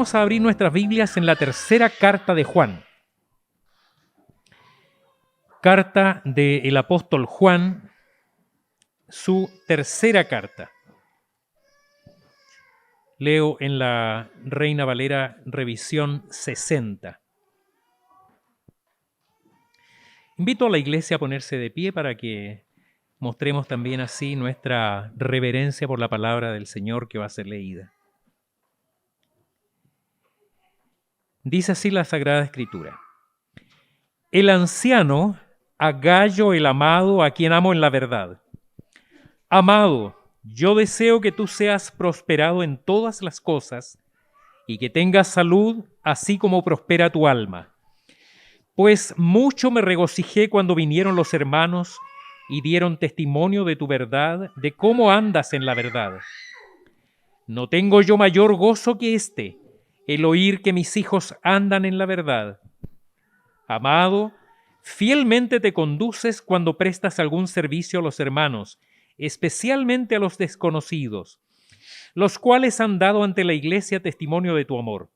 Vamos a abrir nuestras Biblias en la tercera carta de Juan. Carta del apóstol Juan, su tercera carta. Leo en la Reina Valera Revisión 60. Invito a la iglesia a ponerse de pie para que mostremos también así nuestra reverencia por la palabra del Señor que va a ser leída. Dice así la Sagrada Escritura: el anciano a Gayo el amado, a quien amo en la verdad. Amado, yo deseo que tú seas prosperado en todas las cosas y que tengas salud, así como prospera tu alma. Pues mucho me regocijé cuando vinieron los hermanos y dieron testimonio de tu verdad, de cómo andas en la verdad. No tengo yo mayor gozo que este, el oír que mis hijos andan en la verdad. Amado, fielmente te conduces cuando prestas algún servicio a los hermanos, especialmente a los desconocidos, los cuales han dado ante la iglesia testimonio de tu amor.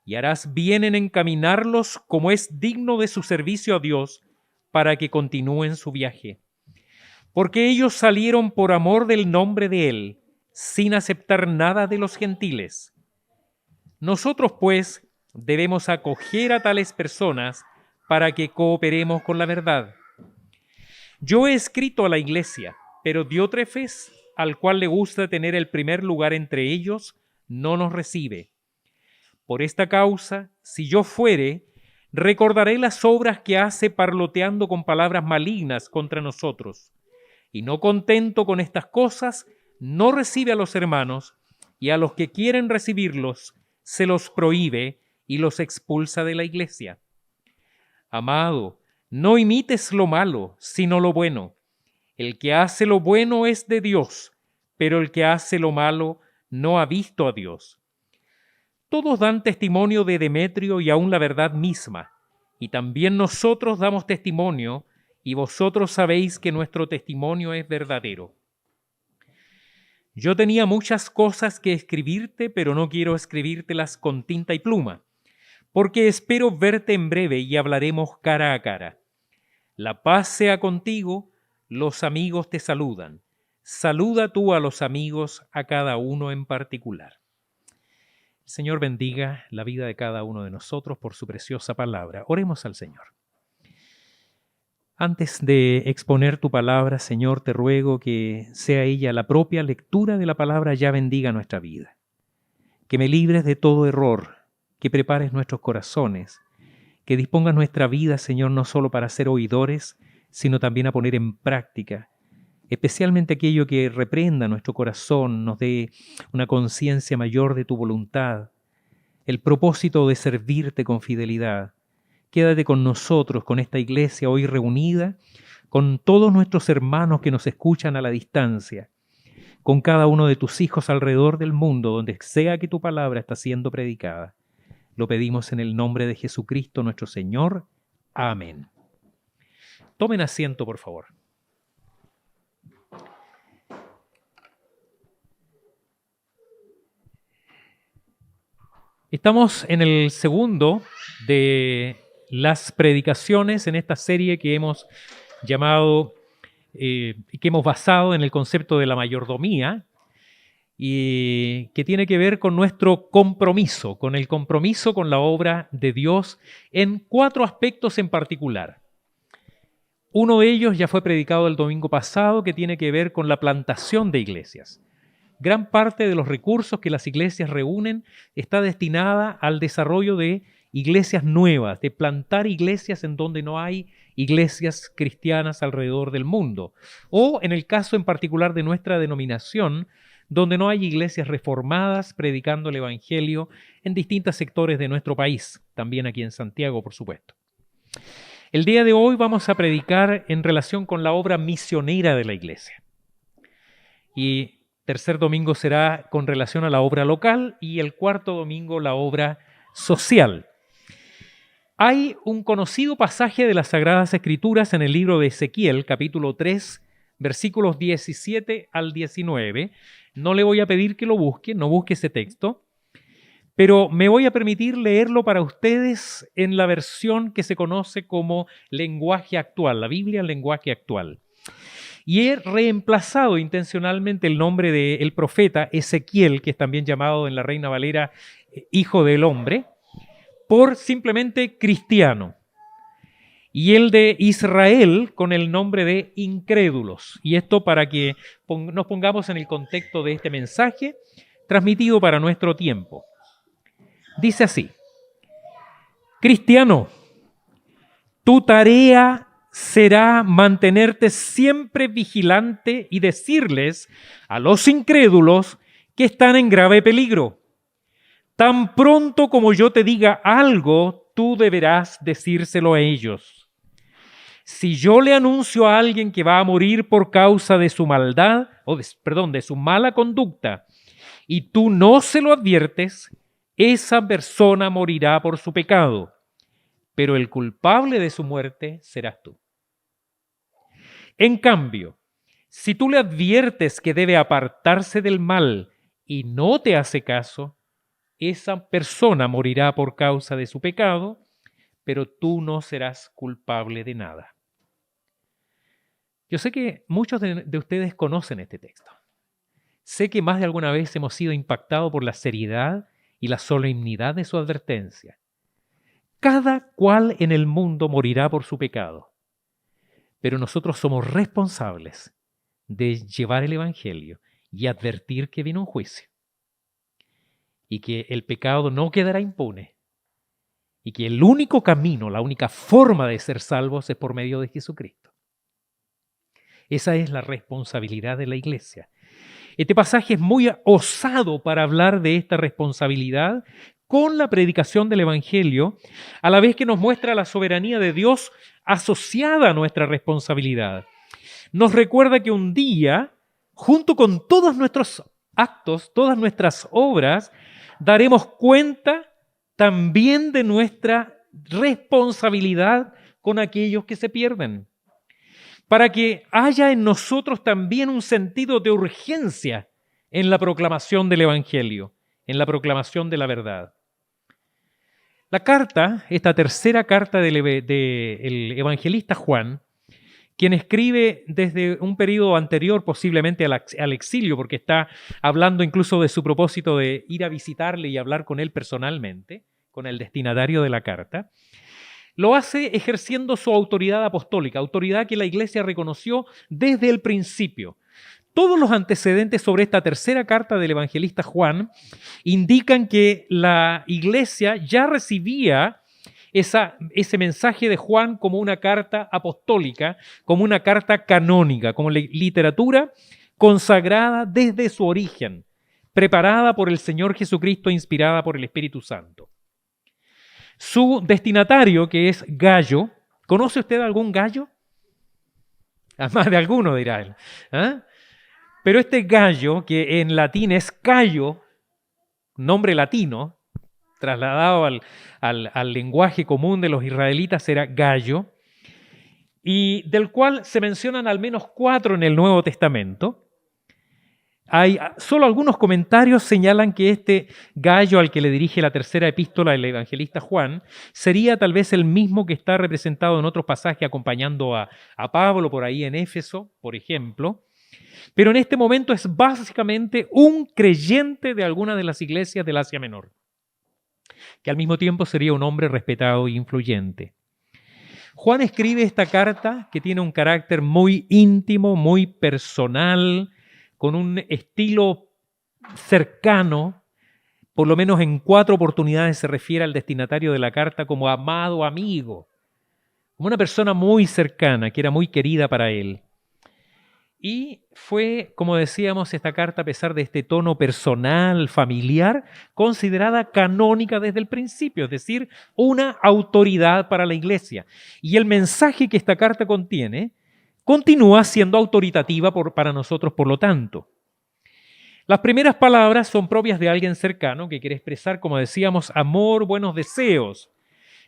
Y harás bien en encaminarlos como es digno de su servicio a Dios, para que continúen su viaje. Porque ellos salieron por amor del nombre de Él, sin aceptar nada de los gentiles. Nosotros, pues, debemos acoger a tales personas para que cooperemos con la verdad. Yo he escrito a la iglesia, pero Diótrefes, al cual le gusta tener el primer lugar entre ellos, no nos recibe. Por esta causa, si yo fuere, recordaré las obras que hace parloteando con palabras malignas contra nosotros. Y no contento con estas cosas, no recibe a los hermanos, y a los que quieren recibirlos, se los prohíbe y los expulsa de la iglesia. Amado, no imites lo malo, sino lo bueno. El que hace lo bueno es de Dios, pero el que hace lo malo no ha visto a Dios. Todos dan testimonio de Demetrio y aún la verdad misma, y también nosotros damos testimonio, y vosotros sabéis que nuestro testimonio es verdadero. Yo tenía muchas cosas que escribirte, pero no quiero escribírtelas con tinta y pluma, porque espero verte en breve y hablaremos cara a cara. La paz sea contigo, los amigos te saludan. Saluda tú a los amigos, a cada uno en particular. El Señor bendiga la vida de cada uno de nosotros por su preciosa palabra. Oremos al Señor. Antes de exponer tu palabra, Señor, te ruego que sea ella la propia lectura de la palabra ya bendiga nuestra vida. Que me libres de todo error, que prepares nuestros corazones, que dispongas nuestra vida, Señor, no solo para ser oidores, sino también a poner en práctica, especialmente aquello que reprenda nuestro corazón, nos dé una conciencia mayor de tu voluntad, el propósito de servirte con fidelidad. Quédate con nosotros, con esta iglesia hoy reunida, con todos nuestros hermanos que nos escuchan a la distancia, con cada uno de tus hijos alrededor del mundo, donde sea que tu palabra está siendo predicada. Lo pedimos en el nombre de Jesucristo nuestro Señor. Amén. Tomen asiento, por favor. Estamos en el segundo de las predicaciones en esta serie que hemos llamado, que hemos basado en el concepto de la mayordomía y que tiene que ver con nuestro compromiso, con el compromiso con la obra de Dios en 4 aspectos en particular. Uno de ellos ya fue predicado el domingo pasado, que tiene que ver con la plantación de iglesias. Gran parte de los recursos que las iglesias reúnen está destinada al desarrollo de iglesias nuevas, de plantar iglesias en donde no hay iglesias cristianas alrededor del mundo. O en el caso en particular de nuestra denominación, donde no hay iglesias reformadas predicando el evangelio en distintos sectores de nuestro país, también aquí en Santiago, por supuesto. El día de hoy vamos a predicar en relación con la obra misionera de la iglesia. Y tercer domingo será con relación a la obra local y el cuarto domingo la obra social. Hay un conocido pasaje de las Sagradas Escrituras en el libro de Ezequiel, capítulo 3, versículos 17 al 19. No le voy a pedir que lo busque, no busque ese texto, pero me voy a permitir leerlo para ustedes en la versión que se conoce como lenguaje actual, la Biblia en lenguaje actual. Y he reemplazado intencionalmente el nombre del profeta Ezequiel, que es también llamado en la Reina Valera Hijo del Hombre, por simplemente cristiano. Y el de Israel con el nombre de incrédulos. Y esto para que nos pongamos en el contexto de este mensaje transmitido para nuestro tiempo. Dice así: cristiano, tu tarea será mantenerte siempre vigilante y decirles a los incrédulos que están en grave peligro. Tan pronto como yo te diga algo, tú deberás decírselo a ellos. Si yo le anuncio a alguien que va a morir por causa de su maldad, de su mala conducta, y tú no se lo adviertes, esa persona morirá por su pecado, pero el culpable de su muerte serás tú. En cambio, si tú le adviertes que debe apartarse del mal y no te hace caso, esa persona morirá por causa de su pecado, pero tú no serás culpable de nada. Yo sé que muchos de ustedes conocen este texto. Sé que más de alguna vez hemos sido impactados por la seriedad y la solemnidad de su advertencia. Cada cual en el mundo morirá por su pecado, pero nosotros somos responsables de llevar el Evangelio y advertir que viene un juicio y que el pecado no quedará impune y que el único camino, la única forma de ser salvos es por medio de Jesucristo. Esa es la responsabilidad de la iglesia. Este pasaje es muy osado para hablar de esta responsabilidad con la predicación del Evangelio, a la vez que nos muestra la soberanía de Dios asociada a nuestra responsabilidad. Nos recuerda que un día, junto con todos nuestros actos, todas nuestras obras, daremos cuenta también de nuestra responsabilidad con aquellos que se pierden, para que haya en nosotros también un sentido de urgencia en la proclamación del Evangelio, en la proclamación de la verdad. La carta, esta tercera carta del evangelista Juan, quien escribe desde un periodo anterior posiblemente al exilio, porque está hablando incluso de su propósito de ir a visitarle y hablar con él personalmente, con el destinatario de la carta, lo hace ejerciendo su autoridad apostólica, autoridad que la Iglesia reconoció desde el principio. Todos los antecedentes sobre esta tercera carta del evangelista Juan indican que la Iglesia ya recibía ese mensaje de Juan como una carta apostólica, como una carta canónica, como literatura consagrada desde su origen, preparada por el Señor Jesucristo, inspirada por el Espíritu Santo. Su destinatario, que es Gayo, ¿conoce usted algún Gayo? Más de alguno, dirá él. ¿Ah? Pero este Gayo, que en latín es Cayo, nombre latino, trasladado al lenguaje común de los israelitas, era Gayo, y del cual se mencionan al menos 4 en el Nuevo Testamento. Solo algunos comentarios señalan que este Gayo al que le dirige la tercera epístola del evangelista Juan sería tal vez el mismo que está representado en otros pasajes acompañando a Pablo por ahí en Éfeso, por ejemplo. Pero en este momento es básicamente un creyente de alguna de las iglesias del Asia Menor, que al mismo tiempo sería un hombre respetado e influyente. Juan escribe esta carta que tiene un carácter muy íntimo, muy personal, con un estilo cercano. Por lo menos en 4 oportunidades se refiere al destinatario de la carta como amado amigo, como una persona muy cercana, que era muy querida para él. Y fue, como decíamos, esta carta, a pesar de este tono personal, familiar, considerada canónica desde el principio, es decir, una autoridad para la iglesia. Y el mensaje que esta carta contiene continúa siendo autoritativa para nosotros, por lo tanto. Las primeras palabras son propias de alguien cercano que quiere expresar, como decíamos, amor, buenos deseos.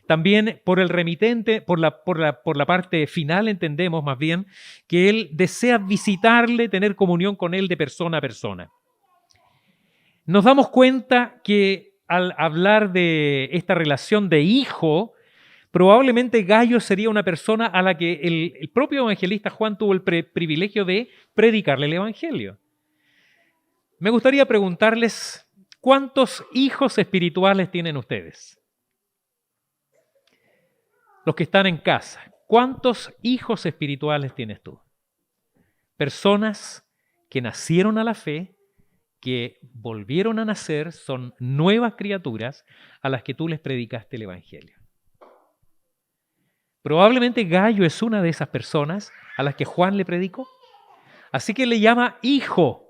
También por el remitente, por la parte final entendemos más bien que él desea visitarle, tener comunión con él de persona a persona. Nos damos cuenta que al hablar de esta relación de hijo, probablemente Gayo sería una persona a la que el propio evangelista Juan tuvo el privilegio de predicarle el evangelio. Me gustaría preguntarles, ¿cuántos hijos espirituales tienen ustedes? Los que están en casa, ¿cuántos hijos espirituales tienes tú? Personas que nacieron a la fe, que volvieron a nacer, son nuevas criaturas a las que tú les predicaste el evangelio. Probablemente Gayo es una de esas personas a las que Juan le predicó. Así que le llama hijo.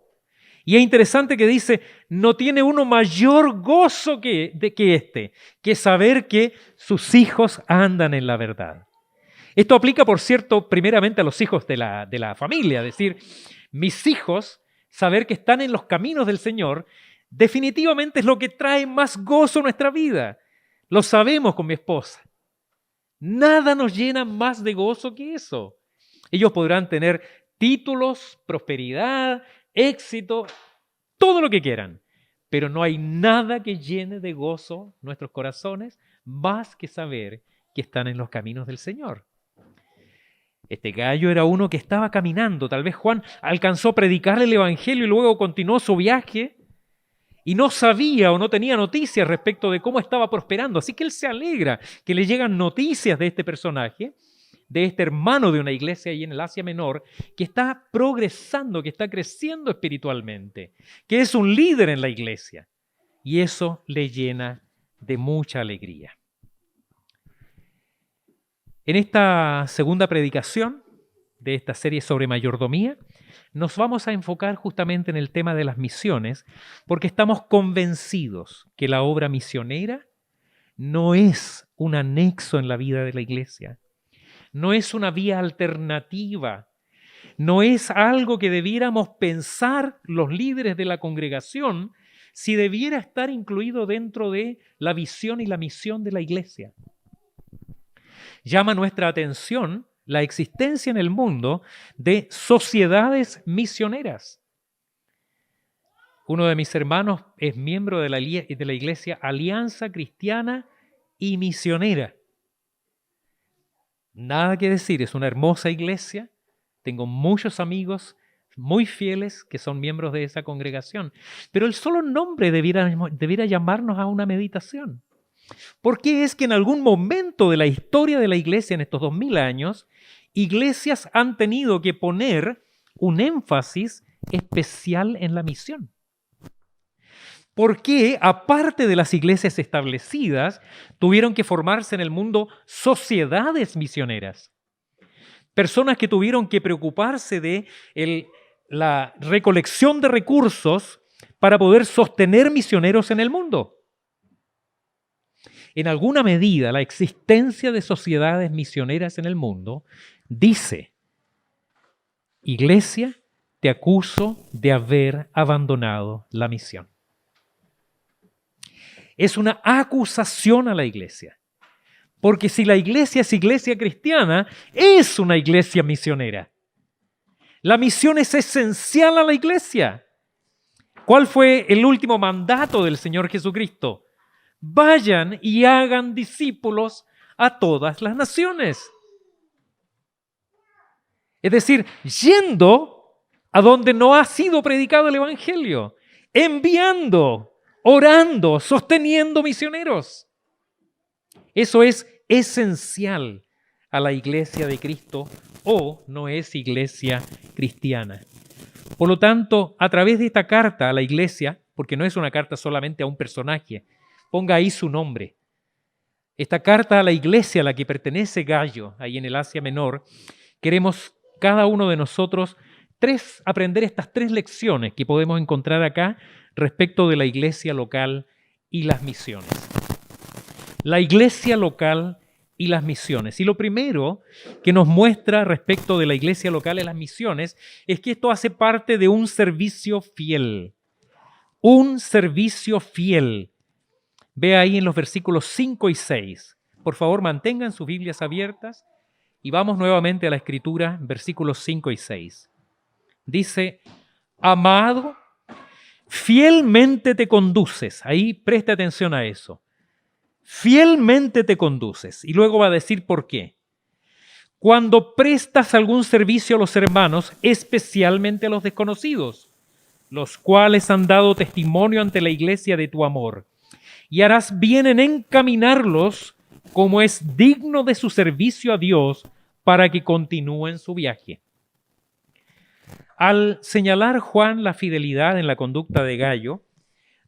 Y es interesante que dice, no tiene uno mayor gozo que saber que sus hijos andan en la verdad. Esto aplica, por cierto, primeramente a los hijos de la familia. Es decir, mis hijos, saber que están en los caminos del Señor, definitivamente es lo que trae más gozo a nuestra vida. Lo sabemos con mi esposa. Nada nos llena más de gozo que eso. Ellos podrán tener títulos, prosperidad, éxito, todo lo que quieran, pero no hay nada que llene de gozo nuestros corazones más que saber que están en los caminos del Señor. Este Gayo era uno que estaba caminando. Tal vez Juan alcanzó a predicarle el evangelio y luego continuó su viaje y no sabía o no tenía noticias respecto de cómo estaba prosperando. Así que él se alegra que le llegan noticias de este personaje, de este hermano de una iglesia ahí en el Asia Menor, que está progresando, que está creciendo espiritualmente, que es un líder en la iglesia. Y eso le llena de mucha alegría. En esta segunda predicación de esta serie sobre mayordomía, nos vamos a enfocar justamente en el tema de las misiones, porque estamos convencidos que la obra misionera no es un anexo en la vida de la iglesia, no es una vía alternativa, no es algo que debiéramos pensar los líderes de la congregación si debiera estar incluido dentro de la visión y la misión de la iglesia. Llama nuestra atención la existencia en el mundo de sociedades misioneras. Uno de mis hermanos es miembro de la iglesia Alianza Cristiana y Misionera. Nada que decir, es una hermosa iglesia. Tengo muchos amigos muy fieles que son miembros de esa congregación. Pero el solo nombre debiera llamarnos a una meditación. ¿Por qué es que en algún momento de la historia de la iglesia en estos 2000 años, iglesias han tenido que poner un énfasis especial en la misión? ¿Por qué, aparte de las iglesias establecidas, tuvieron que formarse en el mundo sociedades misioneras? Personas que tuvieron que preocuparse de la recolección de recursos para poder sostener misioneros en el mundo. En alguna medida, la existencia de sociedades misioneras en el mundo dice: Iglesia, te acuso de haber abandonado la misión. Es una acusación a la iglesia. Porque si la iglesia es iglesia cristiana, es una iglesia misionera. La misión es esencial a la iglesia. ¿Cuál fue el último mandato del Señor Jesucristo? Vayan y hagan discípulos a todas las naciones. Es decir, yendo a donde no ha sido predicado el evangelio, enviando, orando, sosteniendo misioneros. Eso es esencial a la iglesia de Cristo, o no es iglesia cristiana. Por lo tanto, a través de esta carta a la iglesia, porque no es una carta solamente a un personaje, ponga ahí su nombre. Esta carta a la iglesia a la que pertenece Gayo, ahí en el Asia Menor, queremos cada uno de nosotros aprender estas 3 lecciones que podemos encontrar acá respecto de la iglesia local y las misiones. La iglesia local y las misiones. Y lo primero que nos muestra respecto de la iglesia local y las misiones es que esto hace parte de un servicio fiel. Un servicio fiel. Ve ahí en los versículos 5 y 6. Por favor, mantengan sus Biblias abiertas y vamos nuevamente a la Escritura, versículos 5 y 6. Dice: Amado, fielmente te conduces. Ahí presta atención a eso. Fielmente te conduces. Y luego va a decir por qué. Cuando prestas algún servicio a los hermanos, especialmente a los desconocidos, los cuales han dado testimonio ante la iglesia de tu amor, y harás bien en encaminarlos como es digno de su servicio a Dios para que continúen su viaje. Al señalar Juan la fidelidad en la conducta de Gayo,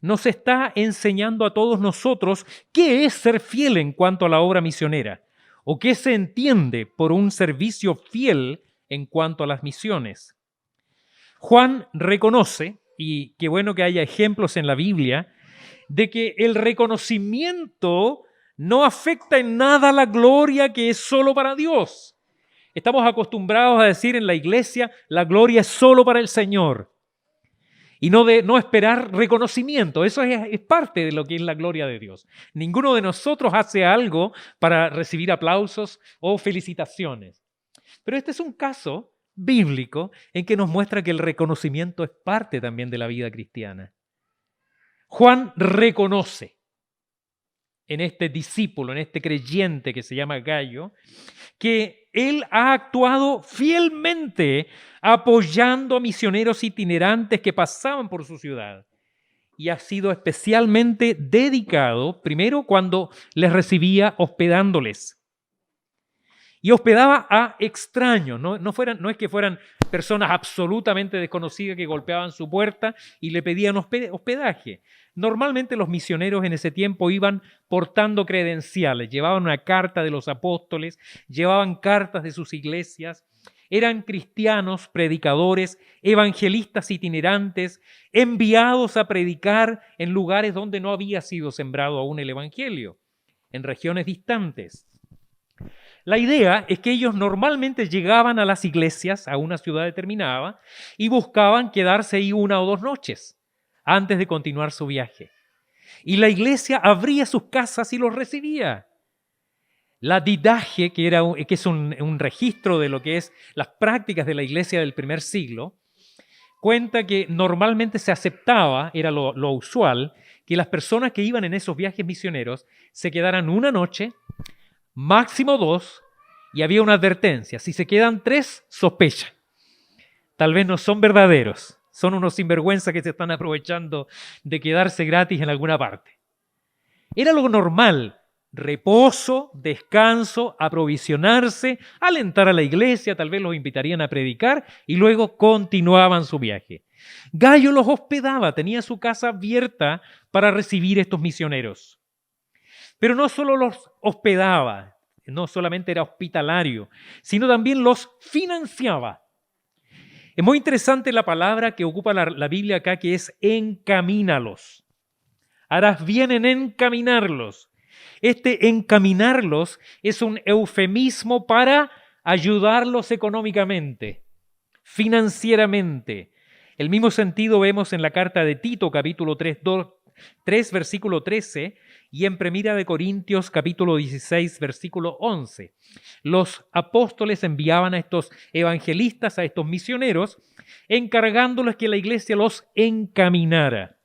nos está enseñando a todos nosotros qué es ser fiel en cuanto a la obra misionera, o qué se entiende por un servicio fiel en cuanto a las misiones. Juan reconoce, y qué bueno que haya ejemplos en la Biblia, de que el reconocimiento no afecta en nada la gloria que es solo para Dios. Estamos acostumbrados a decir en la iglesia, la gloria es solo para el Señor. Y no esperar reconocimiento. Eso es parte de lo que es la gloria de Dios. Ninguno de nosotros hace algo para recibir aplausos o felicitaciones. Pero este es un caso bíblico en que nos muestra que el reconocimiento es parte también de la vida cristiana. Juan reconoce en este discípulo, en este creyente que se llama Gayo, que él ha actuado fielmente apoyando a misioneros itinerantes que pasaban por su ciudad y ha sido especialmente dedicado, primero cuando les recibía hospedándoles. Y hospedaba a extraños, no es que fueran personas absolutamente desconocidas que golpeaban su puerta y le pedían hospedaje. Normalmente los misioneros en ese tiempo iban portando credenciales, llevaban una carta de los apóstoles, llevaban cartas de sus iglesias, eran cristianos, predicadores, evangelistas itinerantes, enviados a predicar en lugares donde no había sido sembrado aún el evangelio, en regiones distantes. La idea es que ellos normalmente llegaban a las iglesias, a una ciudad determinada, y buscaban quedarse ahí 1 o 2 noches antes de continuar su viaje. Y la iglesia abría sus casas y los recibía. La didache, que es un registro de lo que es las prácticas de la iglesia del primer siglo, cuenta que normalmente se aceptaba, era lo usual, que las personas que iban en esos viajes misioneros se quedaran 1 noche, máximo 2, y había una advertencia: si se quedan 3, sospecha. Tal vez no son verdaderos, son unos sinvergüenzas que se están aprovechando de quedarse gratis en alguna parte. Era lo normal: reposo, descanso, aprovisionarse, alentar a la iglesia, tal vez los invitarían a predicar y luego continuaban su viaje. Gayo los hospedaba, tenía su casa abierta para recibir estos misioneros. Pero no solo los hospedaba, no solamente era hospitalario, sino también los financiaba. Es muy interesante la palabra que ocupa la Biblia acá, que es encamínalos. Harás bien en encaminarlos. Este encaminarlos es un eufemismo para ayudarlos económicamente, financieramente. El mismo sentido vemos en la carta de Tito, capítulo 3, versículo 13, y en Primera de Corintios, capítulo 16, versículo 11. Los apóstoles enviaban a estos evangelistas, a estos misioneros, encargándoles que la iglesia los encaminara.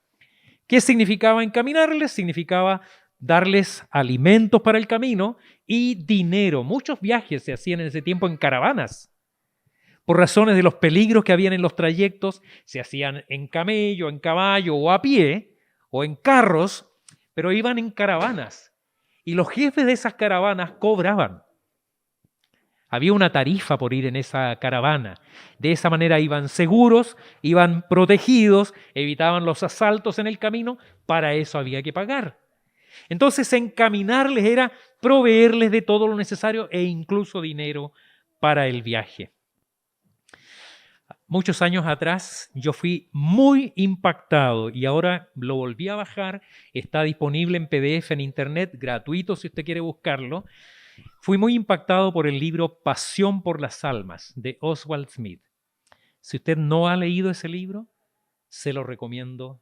¿Qué significaba encaminarles? Significaba darles alimentos para el camino y dinero. Muchos viajes se hacían en ese tiempo en caravanas. Por razones de los peligros que habían en los trayectos, se hacían en camello, en caballo o a pie o en carros, pero iban en caravanas. Y los jefes de esas caravanas cobraban. Había una tarifa por ir en esa caravana. De esa manera iban seguros, iban protegidos, evitaban los asaltos en el camino. Para eso había que pagar. Entonces, encaminarles era proveerles de todo lo necesario e incluso dinero para el viaje. Muchos años atrás yo fui muy impactado y ahora lo volví a bajar. Está disponible en PDF en internet, gratuito si usted quiere buscarlo. Fui muy impactado por el libro Pasión por las Almas de Oswald Smith. Si usted no ha leído ese libro, se lo recomiendo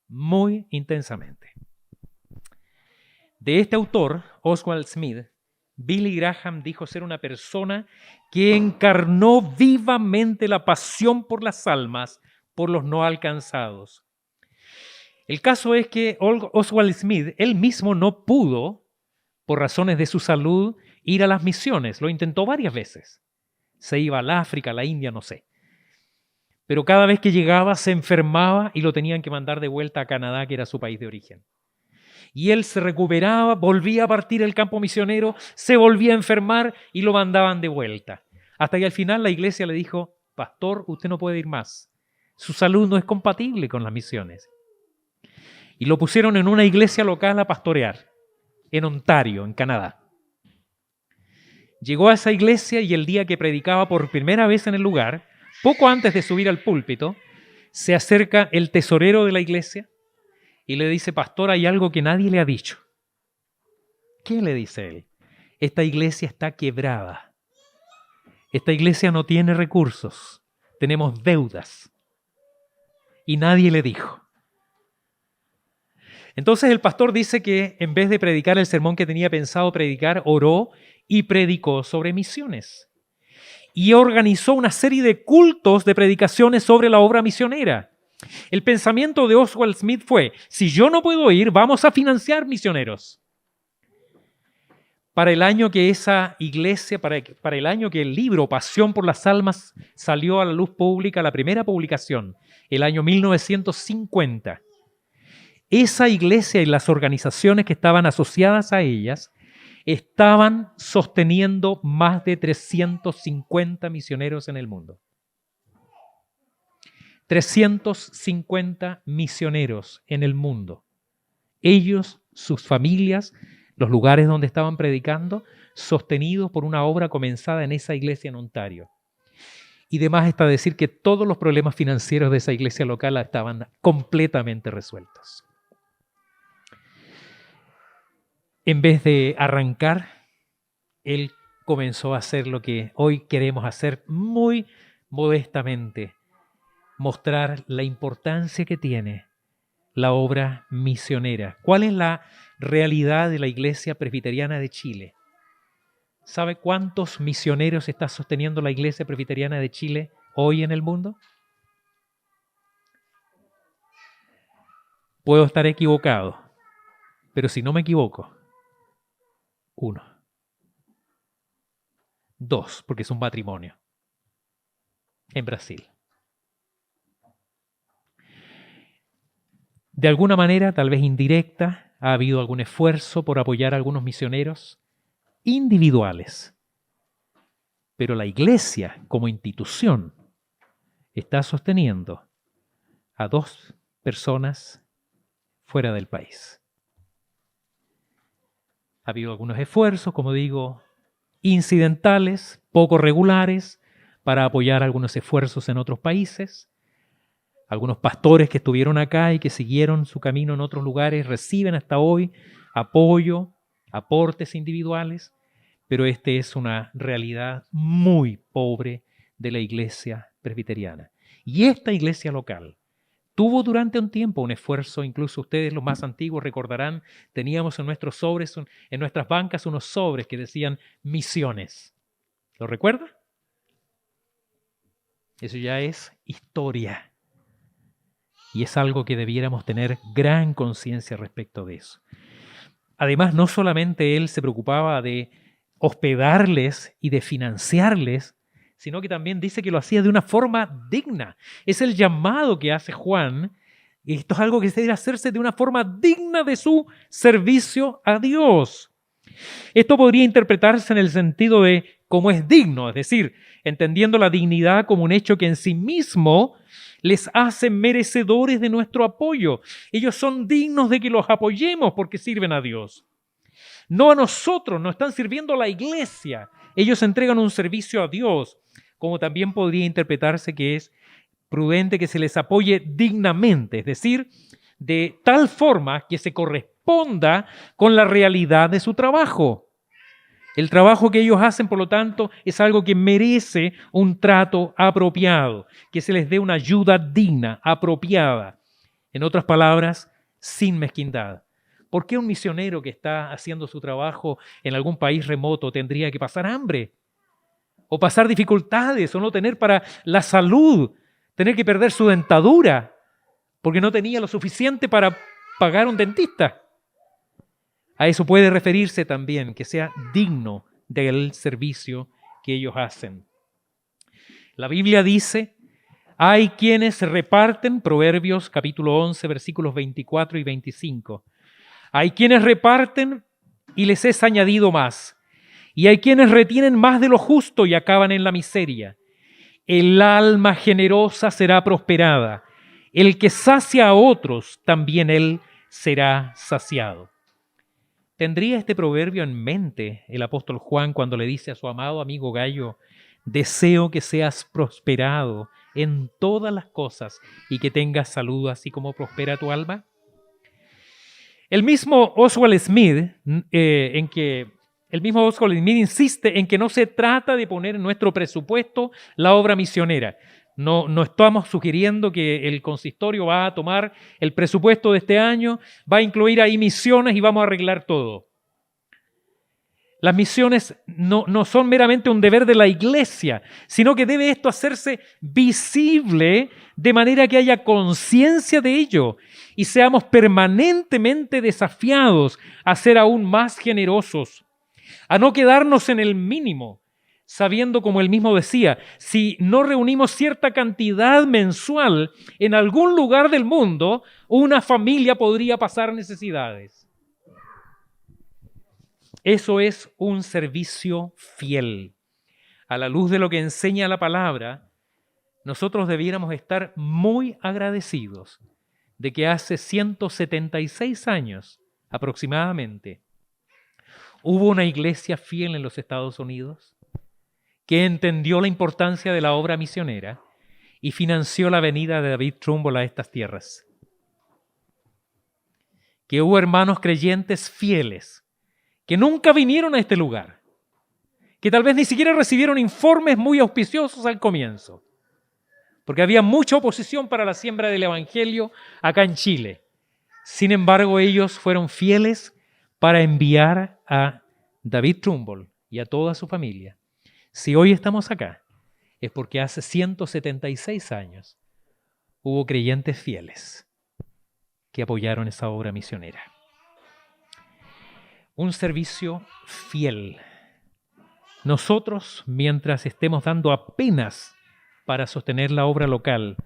muy intensamente. De este autor, Oswald Smith, Billy Graham dijo ser una persona que encarnó vivamente la pasión por las almas por los no alcanzados. El caso es que Oswald Smith, él mismo no pudo, por razones de su salud, ir a las misiones. Lo intentó varias veces. Se iba al África, a la India, no sé. Pero cada vez que llegaba se enfermaba y lo tenían que mandar de vuelta a Canadá, que era su país de origen. Y él se recuperaba, volvía a partir el campo misionero, se volvía a enfermar y lo mandaban de vuelta. Hasta que al final la iglesia le dijo: pastor, usted no puede ir más. Su salud no es compatible con las misiones. Y lo pusieron en una iglesia local a pastorear, en Ontario, en Canadá. Llegó a esa iglesia y el día que predicaba por primera vez en el lugar, poco antes de subir al púlpito, se acerca el tesorero de la iglesia y le dice: pastor, hay algo que nadie le ha dicho. ¿Qué le dice él? Esta iglesia está quebrada. Esta iglesia no tiene recursos. Tenemos deudas. Y nadie le dijo. Entonces el pastor dice que en vez de predicar el sermón que tenía pensado predicar, oró y predicó sobre misiones. Y organizó una serie de cultos de predicaciones sobre la obra misionera. El pensamiento de Oswald Smith fue: si yo no puedo ir, vamos a financiar misioneros. Para el año que esa iglesia, para el año que el libro Pasión por las Almas salió a la luz pública, la primera publicación, el año 1950, esa iglesia y las organizaciones que estaban asociadas a ellas estaban sosteniendo más de 350 misioneros en el mundo. 350 misioneros en el mundo. Ellos, sus familias, los lugares donde estaban predicando, sostenidos por una obra comenzada en esa iglesia en Ontario. Y demás está decir que todos los problemas financieros de esa iglesia local estaban completamente resueltos. En vez de arrancar, él comenzó a hacer lo que hoy queremos hacer muy modestamente: mostrar la importancia que tiene la obra misionera. ¿Cuál es la realidad de la Iglesia Presbiteriana de Chile? ¿Sabe cuántos misioneros está sosteniendo la Iglesia Presbiteriana de Chile hoy en el mundo? Puedo estar equivocado, pero si no me equivoco, 1. 2, porque es un matrimonio en Brasil. De alguna manera, tal vez indirecta, ha habido algún esfuerzo por apoyar a algunos misioneros individuales. Pero la iglesia, como institución, está sosteniendo a 2 personas fuera del país. Ha habido algunos esfuerzos, como digo, incidentales, poco regulares, para apoyar algunos esfuerzos en otros países. Algunos pastores que estuvieron acá y que siguieron su camino en otros lugares reciben hasta hoy apoyo, aportes individuales, pero esta es una realidad muy pobre de la iglesia presbiteriana. Y esta iglesia local tuvo durante un tiempo un esfuerzo, incluso ustedes los más antiguos recordarán, teníamos en nuestros sobres, en nuestras bancas unos sobres que decían misiones. ¿Lo recuerda? Eso ya es historia. Y es algo que debiéramos tener gran conciencia respecto de eso. Además, no solamente él se preocupaba de hospedarles y de financiarles, sino que también dice que lo hacía de una forma digna. Es el llamado que hace Juan, y esto es algo que debe hacerse de una forma digna de su servicio a Dios. Esto podría interpretarse en el sentido de cómo es digno, es decir, entendiendo la dignidad como un hecho que en sí mismo les hace merecedores de nuestro apoyo. Ellos son dignos de que los apoyemos porque sirven a Dios. No a nosotros, no están sirviendo a la iglesia. Ellos entregan un servicio a Dios, como también podría interpretarse que es prudente que se les apoye dignamente, es decir, de tal forma que se corresponda con la realidad de su trabajo. El trabajo que ellos hacen, por lo tanto, es algo que merece un trato apropiado, que se les dé una ayuda digna, apropiada. En otras palabras, sin mezquindad. ¿Por qué un misionero que está haciendo su trabajo en algún país remoto tendría que pasar hambre? O pasar dificultades, o no tener para la salud, tener que perder su dentadura porque no tenía lo suficiente para pagar un dentista. A eso puede referirse también, que sea digno del servicio que ellos hacen. La Biblia dice, hay quienes reparten, Proverbios capítulo 11, versículos 24 y 25. Hay quienes reparten y les es añadido más. Y hay quienes retienen más de lo justo y acaban en la miseria. El alma generosa será prosperada. El que sacia a otros, también él será saciado. ¿Tendría este proverbio en mente el apóstol Juan cuando le dice a su amado amigo Gayo, deseo que seas prosperado en todas las cosas y que tengas salud así como prospera tu alma? El mismo Oswald Smith insiste en que no se trata de poner en nuestro presupuesto la obra misionera. No estamos sugiriendo que el consistorio va a tomar el presupuesto de este año, va a incluir ahí misiones y vamos a arreglar todo. Las misiones no son meramente un deber de la iglesia, sino que debe esto hacerse visible de manera que haya conciencia de ello y seamos permanentemente desafiados a ser aún más generosos, a no quedarnos en el mínimo, sabiendo, como él mismo decía, si no reunimos cierta cantidad mensual en algún lugar del mundo, una familia podría pasar necesidades. Eso es un servicio fiel. A la luz de lo que enseña la palabra, nosotros debiéramos estar muy agradecidos de que hace 176 años aproximadamente hubo una iglesia fiel en los Estados Unidos que entendió la importancia de la obra misionera y financió la venida de David Trumbull a estas tierras. Que hubo hermanos creyentes fieles que nunca vinieron a este lugar, que tal vez ni siquiera recibieron informes muy auspiciosos al comienzo, porque había mucha oposición para la siembra del Evangelio acá en Chile. Sin embargo, ellos fueron fieles para enviar a David Trumbull y a toda su familia. Si hoy estamos acá, es porque hace 176 años hubo creyentes fieles que apoyaron esa obra misionera. Un servicio fiel. Nosotros, mientras estemos dando apenas para sostener la obra local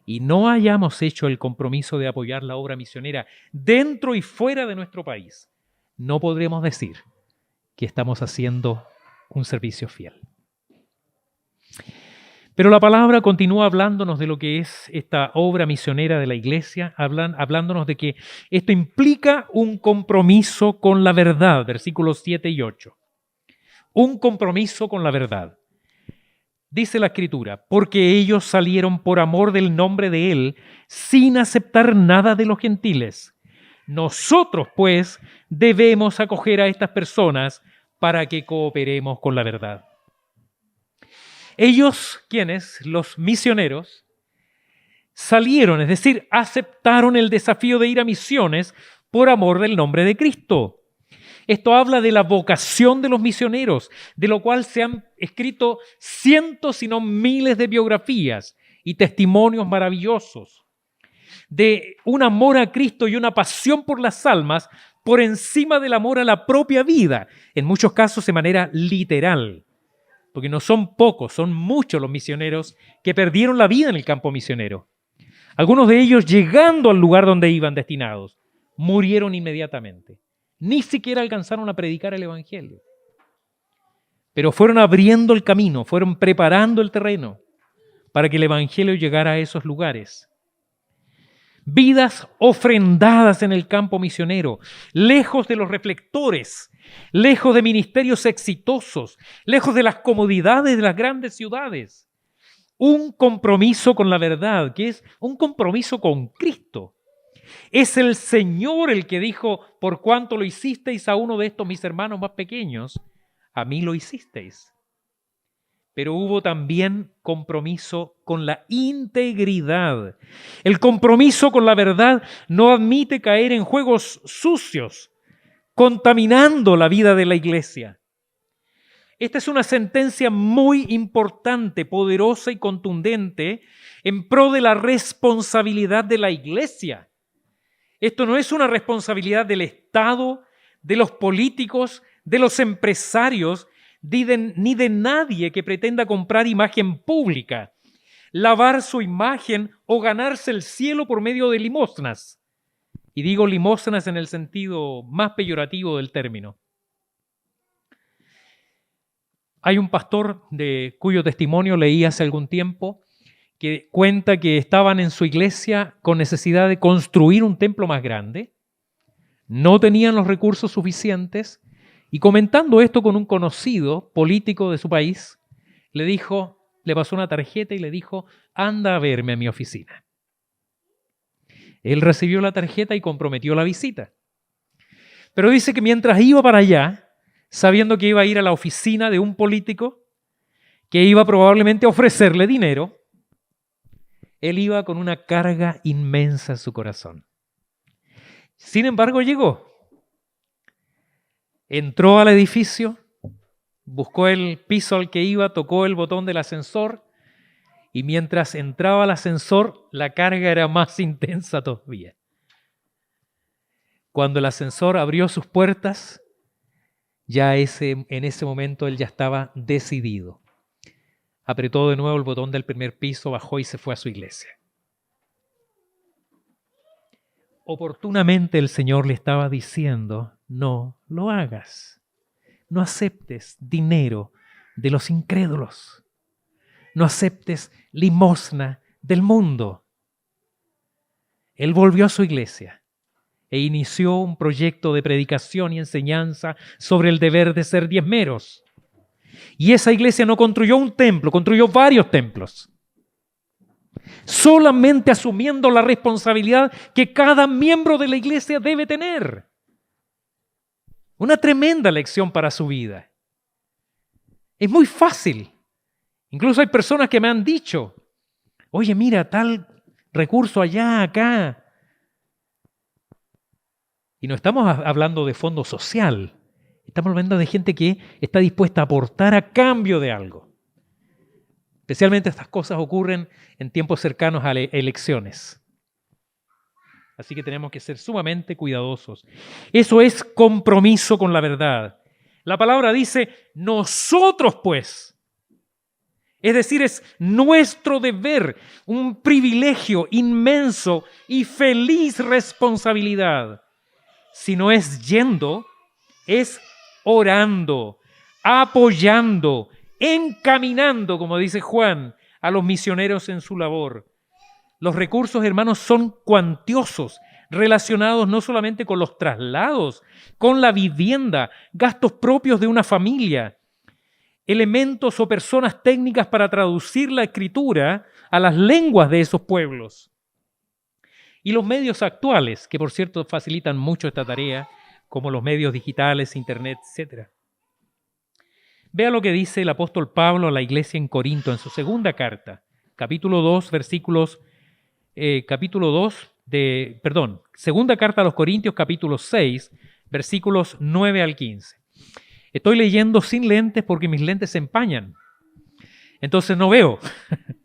y no hayamos hecho el compromiso de apoyar la obra misionera dentro y fuera de nuestro país, no podremos decir que estamos haciendo un servicio fiel. Pero la palabra continúa hablándonos de lo que es esta obra misionera de la iglesia, hablándonos de que esto implica un compromiso con la verdad, versículos 7 y 8. Un compromiso con la verdad. Dice la Escritura, porque ellos salieron por amor del nombre de Él, sin aceptar nada de los gentiles. Nosotros, pues, debemos acoger a estas personas para que cooperemos con la verdad. Ellos, ¿quiénes? Los misioneros, salieron, es decir, aceptaron el desafío de ir a misiones por amor del nombre de Cristo. Esto habla de la vocación de los misioneros, de lo cual se han escrito cientos, si no miles de biografías y testimonios maravillosos, de un amor a Cristo y una pasión por las almas por encima del amor a la propia vida, en muchos casos de manera literal. Porque no son pocos, son muchos los misioneros que perdieron la vida en el campo misionero. Algunos de ellos, llegando al lugar donde iban destinados, murieron inmediatamente. Ni siquiera alcanzaron a predicar el Evangelio. Pero fueron abriendo el camino, fueron preparando el terreno para que el Evangelio llegara a esos lugares. Vidas ofrendadas en el campo misionero, lejos de los reflectores, lejos de ministerios exitosos, lejos de las comodidades de las grandes ciudades. Un compromiso con la verdad, que es un compromiso con Cristo. Es el Señor el que dijo, por cuanto lo hicisteis a uno de estos mis hermanos más pequeños, a mí lo hicisteis. Pero hubo también compromiso con la integridad. El compromiso con la verdad no admite caer en juegos sucios, contaminando la vida de la iglesia. Esta es una sentencia muy importante, poderosa y contundente en pro de la responsabilidad de la Iglesia. Esto no es una responsabilidad del Estado, de los políticos, de los empresarios, ni de nadie que pretenda comprar imagen pública, lavar su imagen o ganarse el cielo por medio de limosnas. Y digo limosnas en el sentido más peyorativo del término. Hay un pastor cuyo testimonio leí hace algún tiempo que cuenta que estaban en su iglesia con necesidad de construir un templo más grande, no tenían los recursos suficientes y comentando esto con un conocido político de su país, le pasó una tarjeta y le dijo, anda a verme a mi oficina. Él recibió la tarjeta y comprometió la visita. Pero dice que mientras iba para allá, sabiendo que iba a ir a la oficina de un político que iba probablemente a ofrecerle dinero, él iba con una carga inmensa en su corazón. Sin embargo, llegó. Entró al edificio, buscó el piso al que iba, tocó el botón del ascensor y mientras entraba al ascensor, la carga era más intensa todavía. Cuando el ascensor abrió sus puertas, en ese momento él ya estaba decidido. Apretó de nuevo el botón del primer piso, bajó y se fue a su iglesia. Oportunamente el Señor le estaba diciendo, no lo hagas. No aceptes dinero de los incrédulos. No aceptes limosna del mundo. Él volvió a su iglesia e inició un proyecto de predicación y enseñanza sobre el deber de ser diezmeros. Y esa iglesia no construyó un templo, construyó varios templos. Solamente asumiendo la responsabilidad que cada miembro de la iglesia debe tener. Una tremenda lección para su vida. Es muy fácil. Incluso hay personas que me han dicho, oye, mira, tal recurso allá, acá. Y no estamos hablando de fondo social. Estamos hablando de gente que está dispuesta a aportar a cambio de algo. Especialmente estas cosas ocurren en tiempos cercanos a elecciones. Así que tenemos que ser sumamente cuidadosos. Eso es compromiso con la verdad. La palabra dice, nosotros pues. Es decir, es nuestro deber, un privilegio inmenso y feliz responsabilidad. Si no es yendo, es orando, apoyando, encaminando, como dice Juan, a los misioneros en su labor. Los recursos, hermanos, son cuantiosos, relacionados no solamente con los traslados, con la vivienda, gastos propios de una familia, elementos o personas técnicas para traducir la escritura a las lenguas de esos pueblos. Y los medios actuales, que por cierto facilitan mucho esta tarea, como los medios digitales, internet, etc. Vea lo que dice el apóstol Pablo a la iglesia en Corinto en su segunda carta, segunda carta a los Corintios, capítulo 6, versículos 9 al 15. Estoy leyendo sin lentes porque mis lentes se empañan. Entonces no veo.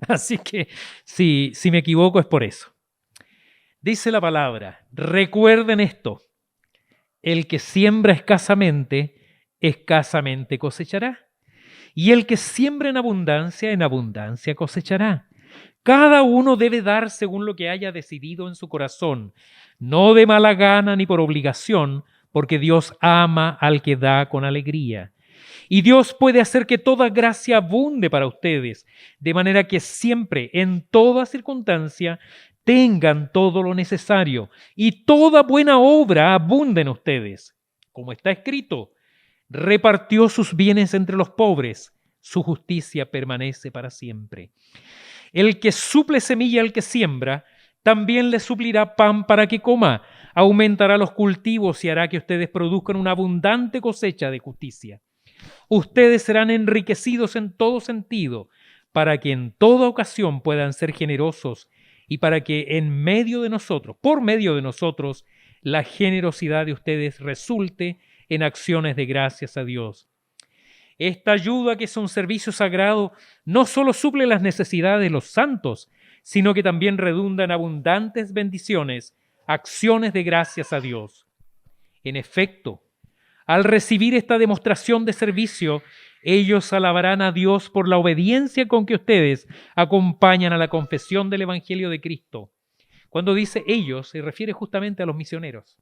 Así que si me equivoco es por eso. Dice la palabra, recuerden esto, el que siembra escasamente cosechará. Y el que siembra en abundancia cosechará. Cada uno debe dar según lo que haya decidido en su corazón, no de mala gana ni por obligación, porque Dios ama al que da con alegría. Y Dios puede hacer que toda gracia abunde para ustedes, de manera que siempre, en toda circunstancia, tengan todo lo necesario y toda buena obra abunde en ustedes. Como está escrito, repartió sus bienes entre los pobres, su justicia permanece para siempre. El que suple semilla al que siembra, también le suplirá pan para que coma, aumentará los cultivos y hará que ustedes produzcan una abundante cosecha de justicia. Ustedes serán enriquecidos en todo sentido, para que en toda ocasión puedan ser generosos y para que por medio de nosotros, la generosidad de ustedes resulte en acciones de gracias a Dios. Esta ayuda, que es un servicio sagrado, no solo suple las necesidades de los santos, sino que también redunda en abundantes bendiciones, acciones de gracias a Dios. En efecto, al recibir esta demostración de servicio, ellos alabarán a Dios por la obediencia con que ustedes acompañan a la confesión del Evangelio de Cristo. Cuando dice ellos, se refiere justamente a los misioneros.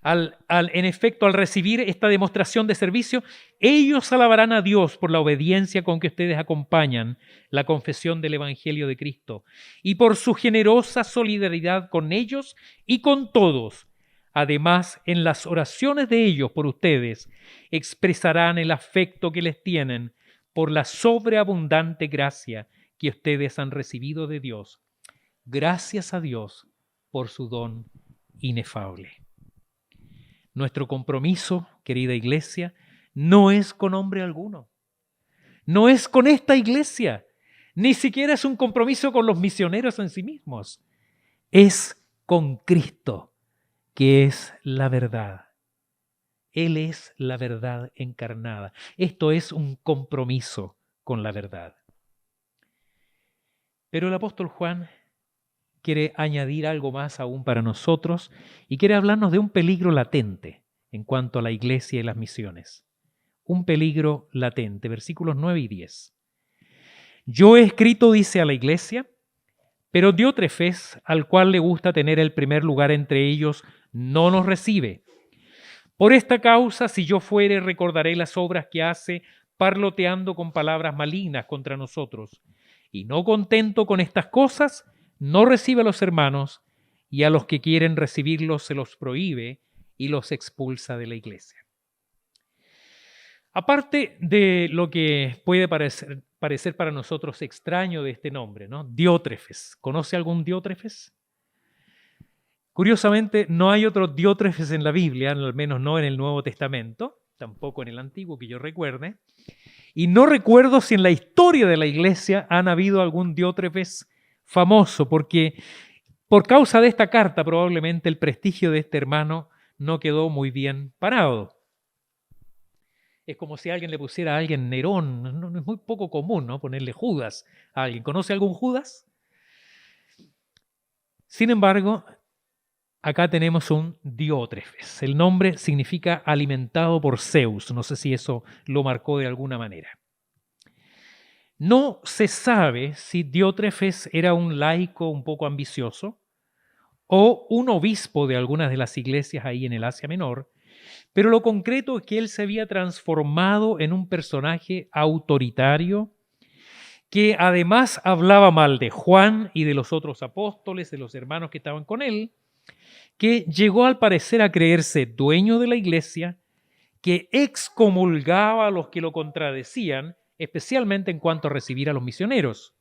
En efecto, al recibir esta demostración de servicio, ellos alabarán a Dios por la obediencia con que ustedes acompañan la confesión del Evangelio de Cristo y por su generosa solidaridad con ellos y con todos. Además, en las oraciones de ellos por ustedes, expresarán el afecto que les tienen por la sobreabundante gracia que ustedes han recibido de Dios. Gracias a Dios por su don inefable. Nuestro compromiso, querida iglesia, no es con hombre alguno. No es con esta iglesia. Ni siquiera es un compromiso con los misioneros en sí mismos. Es con Cristo, que es la verdad. Él es la verdad encarnada. Esto es un compromiso con la verdad. Pero el apóstol Juan quiere añadir algo más aún para nosotros y quiere hablarnos de un peligro latente en cuanto a la iglesia y las misiones. Un peligro latente, versículos 9 y 10. Yo he escrito, dice, a la iglesia, pero Diótrefes, al cual le gusta tener el primer lugar entre ellos, no nos recibe. Por esta causa, si yo fuere, recordaré las obras que hace, parloteando con palabras malignas contra nosotros. Y no contento con estas cosas, no recibe a los hermanos, y a los que quieren recibirlos se los prohíbe y los expulsa de la iglesia. Aparte de lo que puede parecer para nosotros extraño de este nombre, ¿no? Diótrefes. ¿Conoce algún Diótrefes? Curiosamente, no hay otro Diótrefes en la Biblia, al menos no en el Nuevo Testamento, tampoco en el Antiguo que yo recuerde. Y no recuerdo si en la historia de la iglesia han habido algún Diótrefes famoso, porque por causa de esta carta probablemente el prestigio de este hermano no quedó muy bien parado. Es como si alguien le pusiera a alguien Nerón. No, es muy poco común, ¿no? Ponerle Judas a alguien. ¿Conoce algún Judas? Sin embargo, acá tenemos un Diótrefes. El nombre significa alimentado por Zeus. No sé si eso lo marcó de alguna manera. No se sabe si Diótrefes era un laico un poco ambicioso o un obispo de algunas de las iglesias ahí en el Asia Menor, pero lo concreto es que él se había transformado en un personaje autoritario que además hablaba mal de Juan y de los otros apóstoles, de los hermanos que estaban con él, que llegó al parecer a creerse dueño de la iglesia, que excomulgaba a los que lo contradecían, especialmente en cuanto a recibir a los misioneros.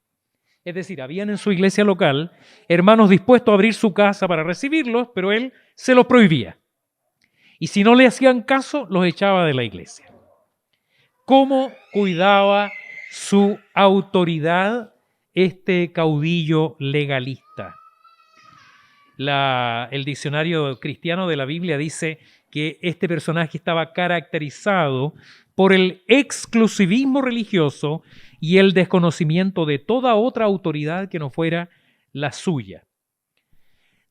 Es decir, habían en su iglesia local hermanos dispuestos a abrir su casa para recibirlos, pero él se los prohibía. Y si no le hacían caso, los echaba de la iglesia. ¿Cómo cuidaba su autoridad este caudillo legalista? El diccionario cristiano de la Biblia dice que este personaje estaba caracterizado por el exclusivismo religioso y el desconocimiento de toda otra autoridad que no fuera la suya.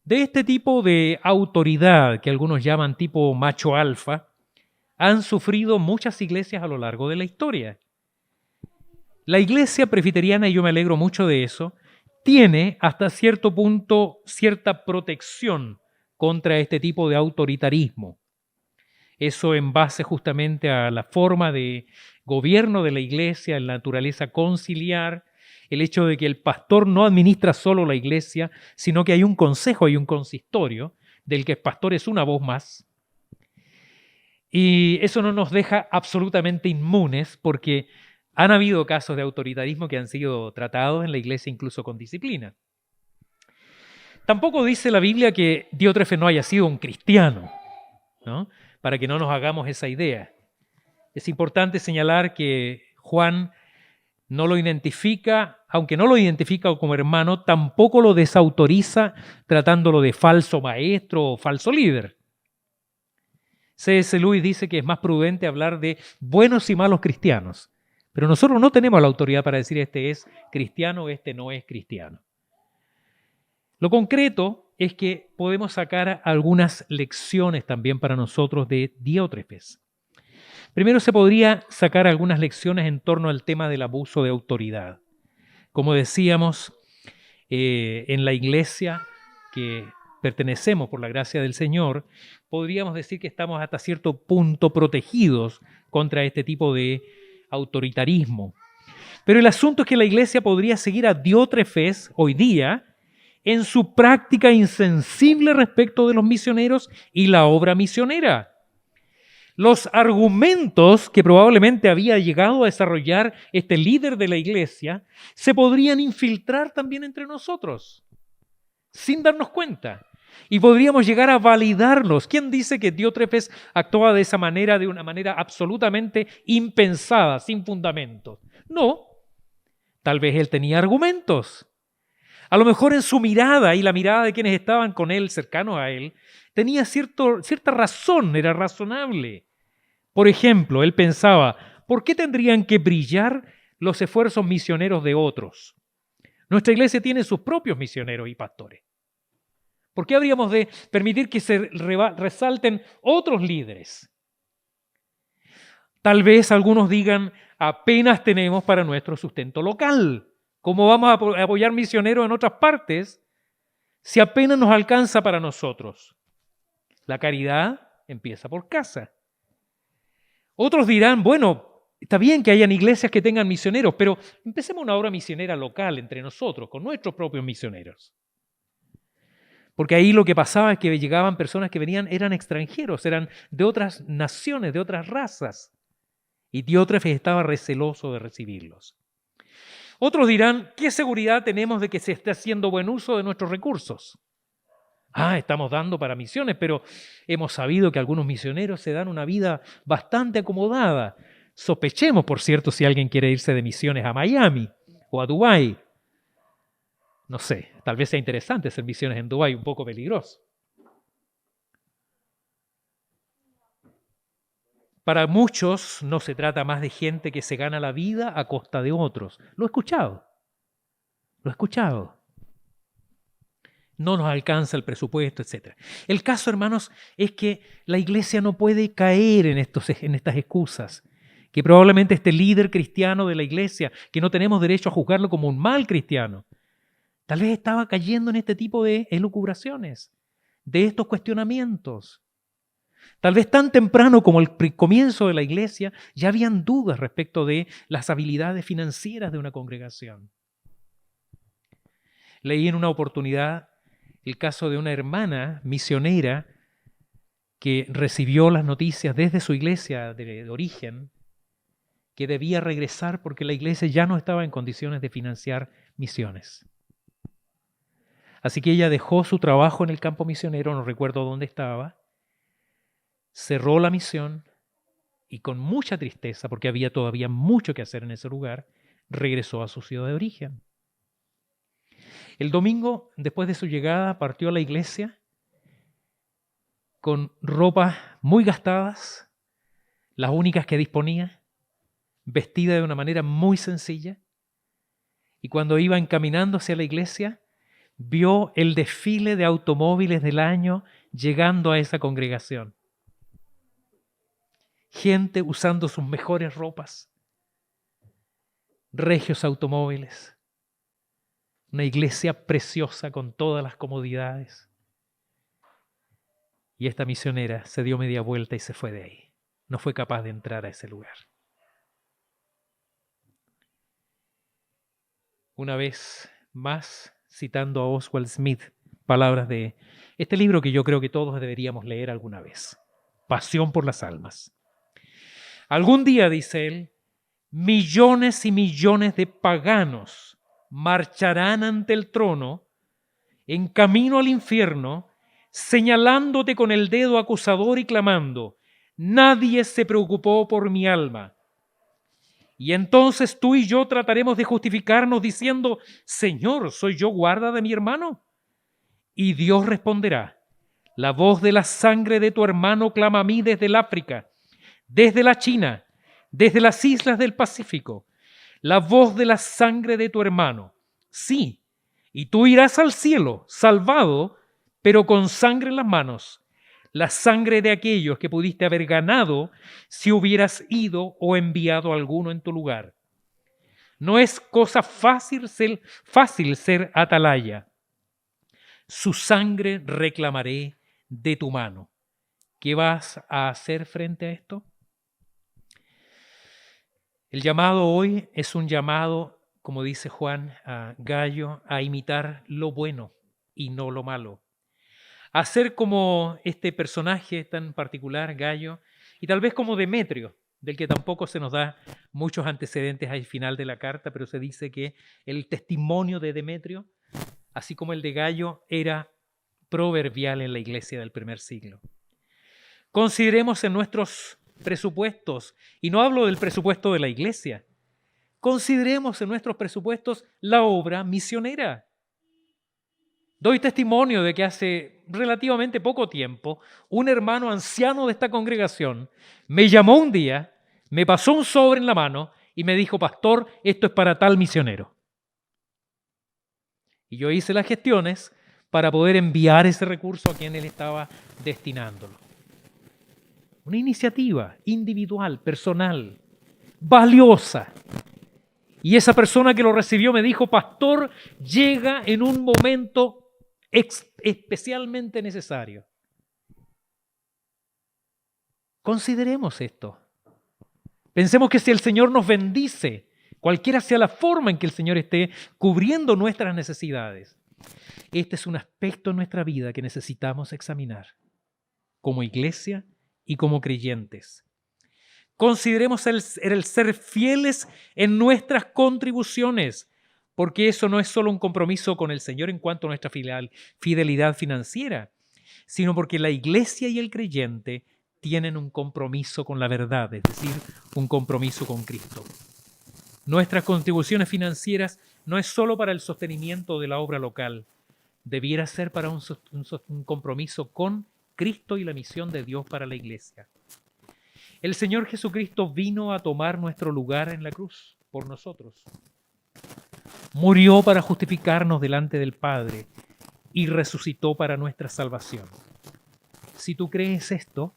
De este tipo de autoridad, que algunos llaman tipo macho alfa, han sufrido muchas iglesias a lo largo de la historia. La iglesia presbiteriana, y yo me alegro mucho de eso, tiene hasta cierto punto cierta protección contra este tipo de autoritarismo. Eso en base justamente a la forma de gobierno de la iglesia, la naturaleza conciliar, el hecho de que el pastor no administra solo la iglesia, sino que hay un consejo, hay un consistorio, del que el pastor es una voz más. Y eso no nos deja absolutamente inmunes, porque han habido casos de autoritarismo que han sido tratados en la iglesia incluso con disciplina. Tampoco dice la Biblia que Diótrefes no haya sido un cristiano, ¿no? Para que no nos hagamos esa idea. Es importante señalar que Juan no lo identifica, aunque no lo identifica como hermano, tampoco lo desautoriza tratándolo de falso maestro o falso líder. C.S. Lewis dice que es más prudente hablar de buenos y malos cristianos, pero nosotros no tenemos la autoridad para decir este es cristiano o este no es cristiano. Lo concreto es que podemos sacar algunas lecciones también para nosotros de Diótrefes. Primero se podría sacar algunas lecciones en torno al tema del abuso de autoridad. Como decíamos, en la iglesia que pertenecemos por la gracia del Señor, podríamos decir que estamos hasta cierto punto protegidos contra este tipo de autoritarismo. Pero el asunto es que la iglesia podría seguir a Diótrefes hoy día en su práctica insensible respecto de los misioneros y la obra misionera. Los argumentos que probablemente había llegado a desarrollar este líder de la iglesia se podrían infiltrar también entre nosotros, sin darnos cuenta. Y podríamos llegar a validarlos. ¿Quién dice que Diótrefes actuaba de esa manera, de una manera absolutamente impensada, sin fundamentos? No, tal vez él tenía argumentos. A lo mejor en su mirada y la mirada de quienes estaban con él, cercanos a él, tenía cierta razón, era razonable. Por ejemplo, él pensaba, ¿por qué tendrían que brillar los esfuerzos misioneros de otros? Nuestra iglesia tiene sus propios misioneros y pastores. ¿Por qué habríamos de permitir que se resalten otros líderes? Tal vez algunos digan, apenas tenemos para nuestro sustento local. ¿Cómo vamos a apoyar misioneros en otras partes si apenas nos alcanza para nosotros? La caridad empieza por casa. Otros dirán, bueno, está bien que hayan iglesias que tengan misioneros, pero empecemos una obra misionera local entre nosotros, con nuestros propios misioneros. Porque ahí lo que pasaba es que llegaban personas que venían, eran extranjeros, eran de otras naciones, de otras razas. Y Diótrefes estaba receloso de recibirlos. Otros dirán, ¿qué seguridad tenemos de que se esté haciendo buen uso de nuestros recursos? Estamos dando para misiones, pero hemos sabido que algunos misioneros se dan una vida bastante acomodada. Sospechemos, por cierto, si alguien quiere irse de misiones a Miami o a Dubái. No sé, tal vez sea interesante hacer misiones en Dubái, un poco peligroso. Para muchos no se trata más de gente que se gana la vida a costa de otros. Lo he escuchado. No nos alcanza el presupuesto, etc. El caso, hermanos, es que la iglesia no puede caer en estas excusas. Que probablemente este líder cristiano de la iglesia, que no tenemos derecho a juzgarlo como un mal cristiano, tal vez estaba cayendo en este tipo de elucubraciones, de estos cuestionamientos. Tal vez tan temprano como el comienzo de la iglesia ya habían dudas respecto de las habilidades financieras de una congregación. Leí en una oportunidad el caso de una hermana misionera que recibió las noticias desde su iglesia de origen que debía regresar porque la iglesia ya no estaba en condiciones de financiar misiones. Así que ella dejó su trabajo en el campo misionero, no recuerdo dónde estaba, cerró la misión y con mucha tristeza, porque había todavía mucho que hacer en ese lugar, regresó a su ciudad de origen. El domingo, después de su llegada, partió a la iglesia con ropas muy gastadas, las únicas que disponía, vestida de una manera muy sencilla, y cuando iba encaminándose a la iglesia, vio el desfile de automóviles del año llegando a esa congregación. Gente usando sus mejores ropas, regios automóviles, una iglesia preciosa con todas las comodidades. Y esta misionera se dio media vuelta y se fue de ahí. No fue capaz de entrar a ese lugar. Una vez más, citando a Oswald Smith, palabras de este libro que yo creo que todos deberíamos leer alguna vez, Pasión por las almas. Algún día, dice él, millones y millones de paganos marcharán ante el trono en camino al infierno, señalándote con el dedo acusador y clamando, nadie se preocupó por mi alma. Y entonces tú y yo trataremos de justificarnos diciendo, Señor, ¿soy yo guarda de mi hermano? Y Dios responderá, La voz de la sangre de tu hermano clama a mí desde el África, desde la China, desde las islas del Pacífico. La voz de la sangre de tu hermano. Sí, y tú irás al cielo, salvado, pero con sangre en las manos. La sangre de aquellos que pudiste haber ganado si hubieras ido o enviado a alguno en tu lugar. No es cosa fácil ser atalaya. Su sangre reclamaré de tu mano. ¿Qué vas a hacer frente a esto? El llamado hoy es un llamado, como dice Juan a Gallo, a imitar lo bueno y no lo malo. A ser como este personaje tan particular, Gallo, y tal vez como Demetrio, del que tampoco se nos da muchos antecedentes al final de la carta, pero se dice que el testimonio de Demetrio, así como el de Gallo, era proverbial en la iglesia del primer siglo. Consideremos en nuestros presupuestos, y no hablo del presupuesto de la iglesia, consideremos en nuestros presupuestos la obra misionera. Doy testimonio de que hace relativamente poco tiempo un hermano anciano de esta congregación me llamó un día, me pasó un sobre en la mano y me dijo: pastor, esto es para tal misionero. Y yo hice las gestiones para poder enviar ese recurso a quien él estaba destinándolo. Una iniciativa individual, personal, valiosa. Y esa persona que lo recibió me dijo: pastor, llega en un momento especialmente necesario. Consideremos esto. Pensemos que si el Señor nos bendice, cualquiera sea la forma en que el Señor esté cubriendo nuestras necesidades, este es un aspecto en nuestra vida que necesitamos examinar como iglesia y como creyentes. Consideremos el ser fieles en nuestras contribuciones, porque eso no es solo un compromiso con el Señor en cuanto a nuestra fidelidad financiera, sino porque la iglesia y el creyente tienen un compromiso con la verdad, es decir, un compromiso con Cristo. Nuestras contribuciones financieras no es solo para el sostenimiento de la obra local, debiera ser para un compromiso con Cristo y la misión de Dios para la iglesia. El Señor Jesucristo vino a tomar nuestro lugar en la cruz por nosotros. Murió para justificarnos delante del Padre y resucitó para nuestra salvación. Si tú crees esto,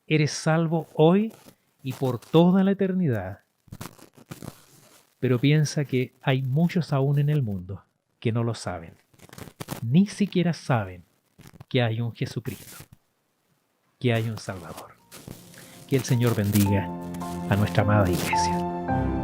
eres salvo hoy y por toda la eternidad. Pero piensa que hay muchos aún en el mundo que no lo saben. Ni siquiera saben que hay un Jesucristo, que hay un Salvador. Que el Señor bendiga a nuestra amada iglesia.